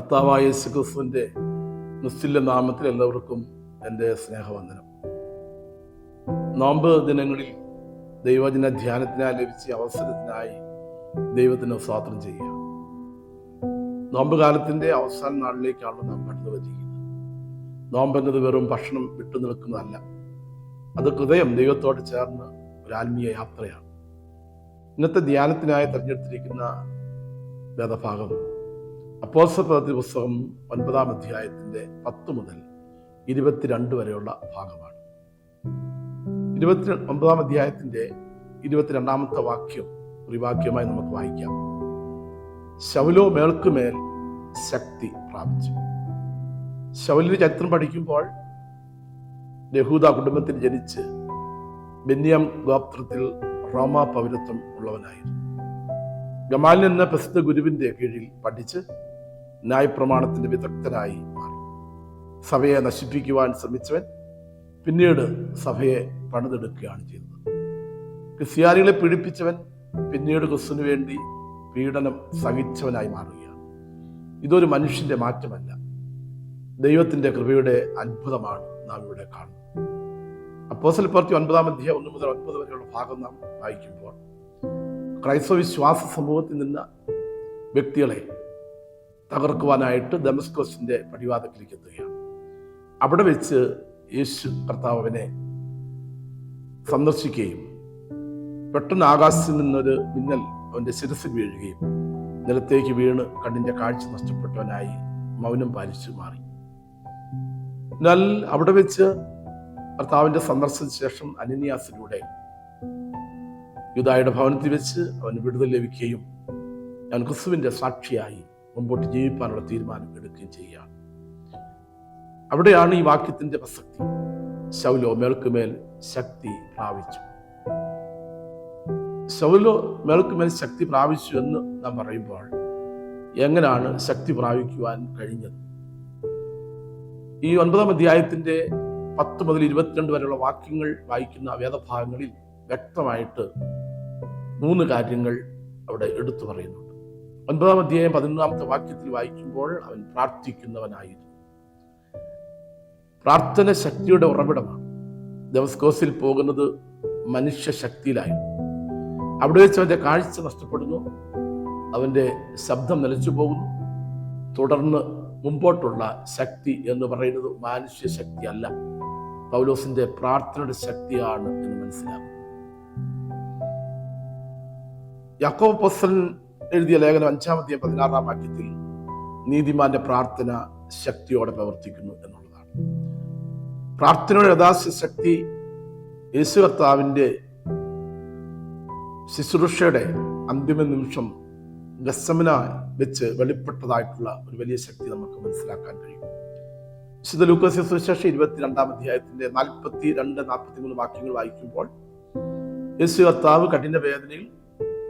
കർത്താവായ യേശുക്രിസ്തുവിന്റെ നിസ്തുല്യ നാമത്തിൽ എല്ലാവർക്കും എൻ്റെ സ്നേഹവന്ദനം. നോമ്പ് ദിനങ്ങളിൽ ദൈവജന ധ്യാനത്തിനായി ലഭിച്ച അവസരത്തിനായി ദൈവത്തിന് സ്തോത്രം ചെയ്യുക. നോമ്പ് കാലത്തിന്റെ അവസാന നാളിലേക്കാണ് നാം കടന്നു വരിക്കുന്നത്. നോമ്പ് എന്നത് വെറും ഭക്ഷണം വിട്ടു നിൽക്കുന്നതല്ല, അത് ഹൃദയം ദൈവത്തോട് ചേർന്ന് ഒരു ആത്മീയ യാത്രയാണ്. ഇന്നത്തെ ധ്യാനത്തിനായി തിരഞ്ഞെടുത്തിരിക്കുന്ന വേദഭാഗം അപ്പോസ്തലപ്രവൃത്തി പുസ്തകം 9-ാം അധ്യായത്തിന്റെ 10 മുതൽ 22 വരെയുള്ള ഭാഗമാണ്. 29-ാം അധ്യായത്തിന്റെ 22-ാമത്തെ വാക്യം ഒരു വാക്യമായി നമുക്ക് വായിക്കാം. ശൗലോ മേൽക്കുമേൽ ശക്തി പ്രാപിച്ചു. ശൗലിന്റെ ചരിത്രം പഠിക്കുമ്പോൾ യഹൂദ കുടുംബത്തിൽ ജനിച്ച് ബെന്യാം ഗോത്രത്തിൽ റോമാ പൗരത്വം ഉള്ളവനായിരുന്നു. ഗമാലിൽ എന്ന പ്രസിദ്ധ ഗുരുവിന്റെ കീഴിൽ പഠിച്ച് ന്യായപ്രമാണത്തിന്റെ വിദഗ്ധനായി മാറി. സഭയെ നശിപ്പിക്കുവാൻ ശ്രമിച്ചവൻ പിന്നീട് സഭയെ പണിതെടുക്കുകയാണ് ചെയ്തത്. ക്രിസ്ത്യാനികളെ പീഡിപ്പിച്ചവൻ പിന്നീട് ക്രിസ്തുവിന് വേണ്ടി പീഡനം സഹിച്ചവനായി മാറുകയാണ്. ഇതൊരു മനുഷ്യന്റെ മാറ്റമല്ല, ദൈവത്തിന്റെ കൃപയുടെ അത്ഭുതമാണ് നാം ഇവിടെ കാണുന്നത്. അപ്പോസ്തലപ്രവൃത്തി 9-ാം അധ്യായം 1 മുതൽ 9 വരെയുള്ള ഭാഗം നാം വായിക്കുമ്പോൾ ക്രൈസ്തവ വിശ്വാസ സമൂഹത്തിൽ നിന്ന് വ്യക്തികളെ തകർക്കുവാനായിട്ട് ദമസ്കസിന്റെ പടിവാതിലേക്ക് എത്തുകയാണ്. അവിടെ വെച്ച് യേശു കർത്താവ് അവനെ സന്ദർശിക്കുകയും പെട്ടെന്ന് ആകാശത്തിൽ നിന്നൊരു മിന്നൽ അവന്റെ ശിരസിൽ വീഴുകയും നിലത്തേക്ക് വീണ് കണ്ണിന്റെ കാഴ്ച നഷ്ടപ്പെട്ടവനായി മൗനം പാലിച്ചു മാറി. എന്നാൽ അവിടെ വെച്ച് കർത്താവിന്റെ സന്ദർശനത്തിന് ശേഷം അനനിയാസിലൂടെ യൂദായുടെ ഭവനത്തിൽ വെച്ച് അവന് വിടുതൽ ലഭിക്കുകയും ഞാൻ ക്രിസ്തുവിന്റെ സാക്ഷിയായി മുമ്പോട്ട് ജീവിക്കാനുള്ള തീരുമാനം എടുക്കുകയും ചെയ്യുകയാണ്. അവിടെയാണ് ഈ വാക്യത്തിന്റെ പ്രസക്തി. ശൗലോ മേൽക്കുമേൽ ശക്തി പ്രാപിച്ചു. ശൗലോ മേൽക്കുമേൽ ശക്തി പ്രാപിച്ചു എന്ന് നാം പറയുമ്പോൾ എങ്ങനെയാണ് ശക്തി പ്രാപിക്കുവാൻ കഴിഞ്ഞത്? ഈ 9-ാം അധ്യായത്തിന്റെ 10 മുതൽ 22 വരെയുള്ള വാക്യങ്ങൾ വായിക്കുന്ന വേദഭാഗങ്ങളിൽ വ്യക്തമായിട്ട് 3 കാര്യങ്ങൾ അവിടെ എടുത്തു പറയുന്നുണ്ട്. 9-ാം അധ്യായം 11-ാമത്തെ വാക്യത്തിൽ വായിക്കുമ്പോൾ അവൻ പ്രാർത്ഥിക്കുന്നവനായിരുന്നു. പ്രാർത്ഥന ശക്തിയുടെ ഉറവിടമാണ്. ദമസ്കോസിൽ പോകുന്നത് മനുഷ്യ ശക്തിയിലായിരുന്നു. അവിടെ വെച്ച് അവന്റെ കാഴ്ച നഷ്ടപ്പെടുന്നു, അവന്റെ ശബ്ദം നിലച്ചു പോകുന്നു. തുടർന്ന് മുമ്പോട്ടുള്ള ശക്തി എന്ന് പറയുന്നത് മാനുഷ്യ ശക്തി അല്ല, പൗലോസിന്റെ പ്രാർത്ഥനയുടെ ശക്തിയാണ് എന്ന് മനസ്സിലാകും. യാക്കോബ് അപ്പോസ്തലൻ എഴുതിയ ലേഖനം 5-ാം അധ്യായം 16-ാം വാക്യത്തിൽ നീതിമാന്റെ പ്രാർത്ഥന ശക്തിയോടെ പ്രവർത്തിക്കുന്നു എന്നുള്ളതാണ്. പ്രാർത്ഥനയുടെ യഥാർത്ഥ ശക്തി യേശു കർത്താവിന്റെ ശുശ്രൂഷയുടെ അന്തിമ നിമിഷം ഗത്സമന വെച്ച് വെളിപ്പെട്ടതായിട്ടുള്ള ഒരു വലിയ ശക്തി നമുക്ക് മനസ്സിലാക്കാൻ കഴിയും. വിശുദ്ധ ലൂക്കോസ് സുവിശേഷം 22-ാം അധ്യായത്തിന്റെ 42-43 വാക്യങ്ങൾ വായിക്കുമ്പോൾ യേശു കർത്താവ് കഠിന വേദനയിൽ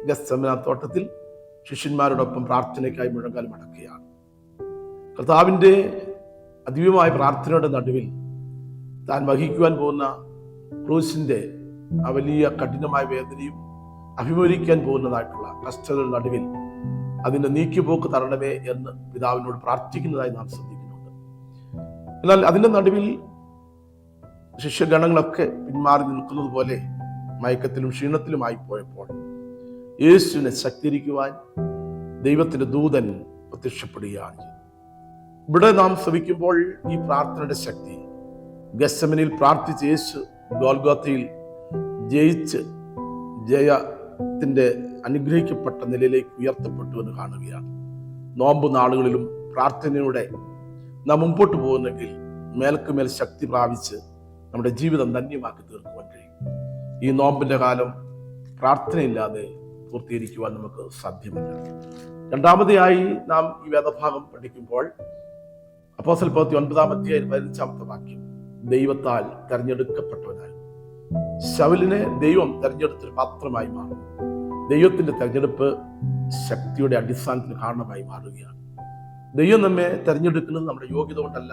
ഗത്സമന തോട്ടത്തിൽ ശിഷ്യന്മാരോടൊപ്പം പ്രാർത്ഥനയ്ക്കായി മുഴങ്കാൽ മടക്കുകയാണ്. കർത്താവിന്റെ അതിവ്യമായ പ്രാർത്ഥനയുടെ നടുവിൽ താൻ വഹിക്കുവാൻ പോകുന്ന ക്രൂശിന്റെ ആ വലിയ കഠിനമായ വേദനയും അഭിമുഖീകരിക്കാൻ പോകുന്നതായിട്ടുള്ള കഷ്ടങ്ങളുടെ നടുവിൽ അതിന്റെ നീക്കിപ്പോക്ക് തരണമേ എന്ന് പിതാവിനോട് പ്രാർത്ഥിക്കുന്നതായി നാം ശ്രദ്ധിക്കുന്നുണ്ട്. എന്നാൽ അതിന്റെ നടുവിൽ ശിഷ്യഗണങ്ങളൊക്കെ പിന്മാറി നിൽക്കുന്നത് പോലെ മയക്കത്തിലും ക്ഷീണത്തിലുമായി പോയപ്പോൾ യേശുവിനെ ശക്തീകരിക്കുവാൻ ദൈവത്തിന്റെ ദൂതൻ പ്രത്യക്ഷപ്പെടുകയാണ് ചെയ്തത്. ഇവിടെ നാം ശ്രമിക്കുമ്പോൾ ഈ പ്രാർത്ഥനയുടെ ശക്തി ഗത്സമനയിൽ പ്രാർത്ഥിച്ച യേശു ഗോൽഗോഥയിൽ ജയിച്ച് ജയത്തിന്റെ അനുഗ്രഹിക്കപ്പെട്ട നിലയിലേക്ക് ഉയർത്തപ്പെട്ടു എന്ന് കാണുകയാണ്. നോമ്പ് നാളുകളിലും പ്രാർത്ഥനയുടെ നാം മുമ്പോട്ട് പോകുന്നെങ്കിൽ മേൽക്കുമേൽ ശക്തി പ്രാപിച്ച് നമ്മുടെ ജീവിതം ധന്യമാക്കി തീർക്കുവാൻ കഴിയും. ഈ നോമ്പിന്റെ കാലം പ്രാർത്ഥനയില്ലാതെ പൂർത്തീകരിക്കുവാൻ നമുക്ക് സാധ്യമല്ല. രണ്ടാമതായി നാം ഈ വേദഭാഗം പഠിക്കുമ്പോൾ അപ്പോസ്തലപ്രവൃത്തി 9-ാം അധ്യായം 15-ാമത്തെ വാക്യം ദൈവത്താൽ തെരഞ്ഞെടുക്കപ്പെട്ടവനായി. ശൗലിനെ ദൈവം തെരഞ്ഞെടുത്തൊരു പാത്രമായി മാറും. ദൈവത്തിന്റെ തെരഞ്ഞെടുപ്പ് ശക്തിയുടെ അടിസ്ഥാനത്തിന് കാരണമായി മാറുകയാണ്. ദൈവം നമ്മെ തെരഞ്ഞെടുക്കുന്നത് നമ്മുടെ യോഗ്യത കൊണ്ടല്ല,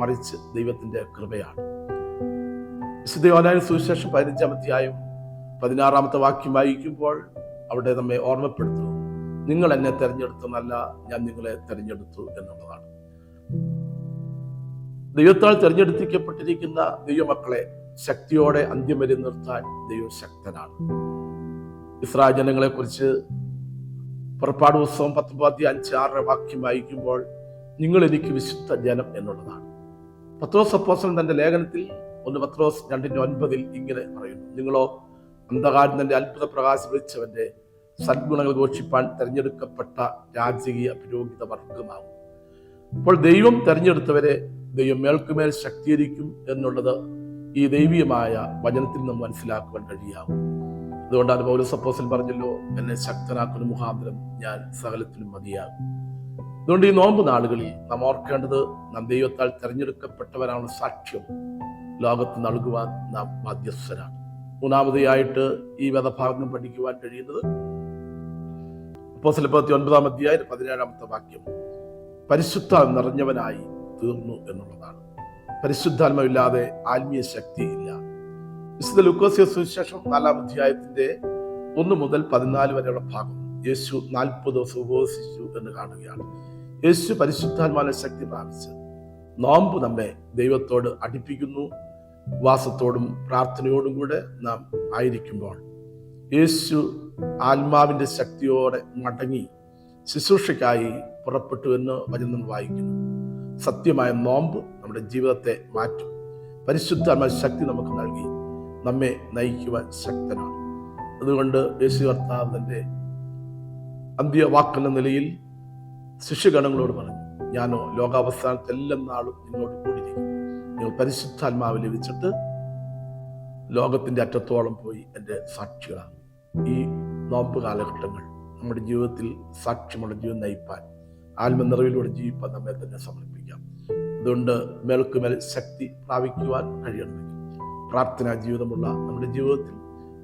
മറിച്ച് ദൈവത്തിന്റെ കൃപയാണ്. വിശുദ്ധ യോഹന്നാന്റെ സുവിശേഷം 15-ാം അധ്യായം 16-ാമത്തെ വാക്യം വായിക്കുമ്പോൾ അവിടെ നമ്മെ ഓർമ്മപ്പെടുത്തുന്നു, നിങ്ങൾ എന്നെ തെരഞ്ഞെടുത്തെന്നല്ല, ഞാൻ നിങ്ങളെ തെരഞ്ഞെടുത്തു എന്നുള്ളതാണ്. ദൈവത്താൽ തെരഞ്ഞെടുപ്പിക്കപ്പെട്ടിരിക്കുന്ന ദൈവമക്കളെ ശക്തിയോടെ അന്ത്യം വരെ നിർത്താൻ ദൈവം ശക്തനാണ്. ഇസ്രായേൽ ജനങ്ങളെ കുറിച്ച് പുറപ്പാട് പുസ്തകം 19:5-6 വാക്യം വായിക്കുമ്പോൾ നിങ്ങൾ എനിക്ക് വിശുദ്ധ ജനം എന്നുള്ളതാണ്. പത്രോസ് അപ്പോസ്തലൻ തന്റെ ലേഖനത്തിൽ 1 പത്രോസ് 2:9 ഇങ്ങനെ പറയുന്നു, നിങ്ങളോ അന്ധകാരം തന്റെ അത്ഭുത പ്രകാശം വെച്ചവന്റെ സദ്ഗുണങ്ങൾ ഘോഷിപ്പാൻ തെരഞ്ഞെടുക്കപ്പെട്ട രാജകീയ പുരോഹിത വർഗമാകും. അപ്പോൾ ദൈവം തെരഞ്ഞെടുത്തവരെ ദൈവം മേൽക്കുമേൽ ശക്തീകരിക്കും എന്നുള്ളത് ഈ ദൈവീയമായ വചനത്തിൽ നിന്ന് മനസ്സിലാക്കുവാൻ കഴിയാവും. അതുകൊണ്ടാണ് പൗലോസ് അപ്പോസ്തലൻ പറഞ്ഞല്ലോ, എന്നെ ശക്തനാക്കുന്ന മുഖാന്തരം ഞാൻ സകലത്തിലും മതിയാകും. അതുകൊണ്ട് ഈ നോമ്പ് നാളുകളിൽ നാം ഓർക്കേണ്ടത്, നാം ദൈവത്താൽ തെരഞ്ഞെടുക്കപ്പെട്ടവരാണ് സാക്ഷ്യം ലോകത്ത് നൽകുവാൻ നാം ബാധ്യസ്ഥരാണ്. മൂന്നാമതായിട്ട് ഈ വേദഭാഗം പഠിക്കുവാൻ കഴിയുന്നത് അപ്പോസ്തലപ്രവൃത്തി 9:17 വാക്യം, പരിശുദ്ധാത്മ നിറഞ്ഞവനായി തീർന്നു എന്നുള്ളതാണ്. പരിശുദ്ധാത്മാവില്ലാതെ ആത്മീയ ശക്തി ഇല്ല. വിശുദ്ധ ലൂക്കോസ് സുവിശേഷം 4:1-14 വരെയുള്ള ഭാഗം, യേശു 40 ദിവസം ഉപവസിച്ചു എന്ന് കാണുകയാണ്. യേശു പരിശുദ്ധാത്മാവിന്റെ ശക്തി പ്രാപിച്ച് നോമ്പ് നമ്മെ ദൈവത്തോട് അടുപ്പിക്കുന്നു. ഉപവാസത്തോടും പ്രാർത്ഥനയോടും കൂടെ നാം ആയിരിക്കുമ്പോൾ യേശു ആത്മാവിന്റെ ശക്തിയോടെ മടങ്ങി ശുശ്രൂഷയ്ക്കായി പുറപ്പെട്ടു എന്ന് വചനം വായിക്കുന്നു. സത്യമായ നോമ്പ് നമ്മുടെ ജീവിതത്തെ മാറ്റും. പരിശുദ്ധാത്മാ ശക്തി നമുക്ക് നൽകി നമ്മെ നയിക്കുവാൻ ശക്തനാണ്. അതുകൊണ്ട് യേശു കർത്താവ് തന്റെ അന്ത്യവാക്കെന്ന നിലയിൽ ശിഷ്യഗണങ്ങളോട് പറഞ്ഞു, ഞാനോ ലോകാവസാനത്തെ എല്ലാ നാളും നിങ്ങളോട് കൂടിയിരിക്കും. നിങ്ങൾ പരിശുദ്ധാത്മാവ് ലഭിച്ചിട്ട് ലോകത്തിന്റെ അറ്റത്തോളം പോയി എൻ്റെ സാക്ഷികളാണ്. ഈ നോമ്പ് കാലഘട്ടങ്ങൾ നമ്മുടെ ജീവിതത്തിൽ സാക്ഷ്യമുള്ള ജീവിതം നയിപ്പാൻ, ആത്മനിറവിലൂടെ ജീവിപ്പാൻ നമ്മെ തന്നെ സമർപ്പിക്കാം. അതുകൊണ്ട് മേൽക്കുമേൽ ശക്തി പ്രാപിക്കുവാൻ കഴിയണമെങ്കിൽ പ്രാർത്ഥനാ ജീവിതമുള്ള നമ്മുടെ ജീവിതത്തിൽ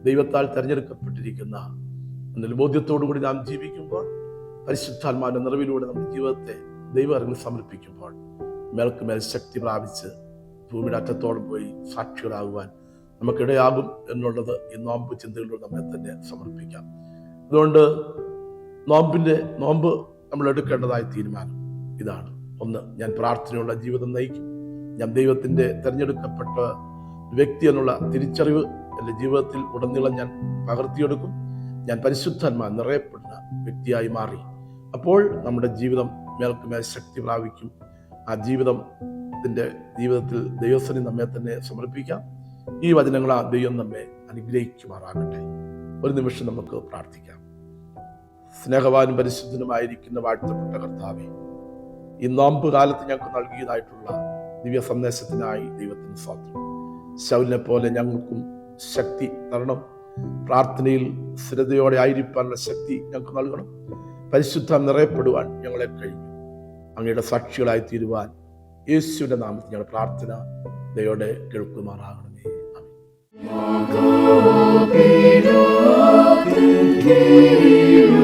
ദൈവത്താൽ തെരഞ്ഞെടുക്കപ്പെട്ടിരിക്കുന്ന എന്നൊരു ബോധ്യത്തോടുകൂടി നാം ജീവിക്കുമ്പോൾ, പരിശുദ്ധാത്മാവിന്റെ നിറവിലൂടെ നമ്മുടെ ജീവിതത്തെ ദൈവങ്ങളിൽ സമർപ്പിക്കുമ്പോൾ മേൽക്കുമേൽ ശക്തി പ്രാപിച്ച് ഭൂമിയുടെ അറ്റത്തോളം പോയി സാക്ഷികളാകുവാൻ നമുക്കിടയാകും എന്നുള്ളത് ഈ നോമ്പ് ചിന്തകളിലൂടെ നമ്മെ തന്നെ സമർപ്പിക്കാം. അതുകൊണ്ട് നോമ്പ് നമ്മൾ എടുക്കേണ്ടതായ തീരുമാനം ഇതാണ്. ഒന്ന്, ഞാൻ പ്രാർത്ഥനയുള്ള ജീവിതം നയിക്കും. ഞാൻ ദൈവത്തിന്റെ തെരഞ്ഞെടുക്കപ്പെട്ട വ്യക്തി എന്നുള്ള തിരിച്ചറിവ് എൻ്റെ ജീവിതത്തിൽ ഉടനീളം ഞാൻ പകർത്തിയെടുക്കും. ഞാൻ പരിശുദ്ധാത്മാ നിറയപ്പെടുന്ന വ്യക്തിയായി മാറി. അപ്പോൾ നമ്മുടെ ജീവിതം മേൽക്കുമേൽ ശക്തി പ്രാപിക്കും. ആ ജീവിതത്തിൽ ദൈവസനി നമ്മെ തന്നെ സമർപ്പിക്കാം. ഈ വചനങ്ങൾ ആ ദൈവം നമ്മെ അനുഗ്രഹിക്കുമാറാകട്ടെ. ഒരു നിമിഷം നമുക്ക് പ്രാർത്ഥിക്കാം. സ്നേഹവാനും പരിശുദ്ധനുമായിരിക്കുന്ന വാഴ്ത്തപ്പെട്ട കർത്താവേ, ഈ നോമ്പ് കാലത്ത് ഞങ്ങൾക്ക് നൽകിയതായിട്ടുള്ള ദിവ്യ സന്ദേശത്തിനായി ദൈവത്തിന് സ്തോത്രം. ശൗലിനെ പോലെ ഞങ്ങൾക്കും ശക്തി തരണം. പ്രാർത്ഥനയിൽ സ്ഥിരതയോടെ ആയിരിക്കാനുള്ള ശക്തി ഞങ്ങൾക്ക് നൽകണം. പരിശുദ്ധം നിറയപ്പെടുവാൻ ഞങ്ങളെ കഴിഞ്ഞു. അങ്ങയുടെ സാക്ഷികളായി തീരുവാൻ യേശുവിന്റെ നാമത്തിൽ ഞങ്ങളുടെ പ്രാർത്ഥന ദയോടെ കേൾക്കുമാറാകണമേ. ആമേൻ.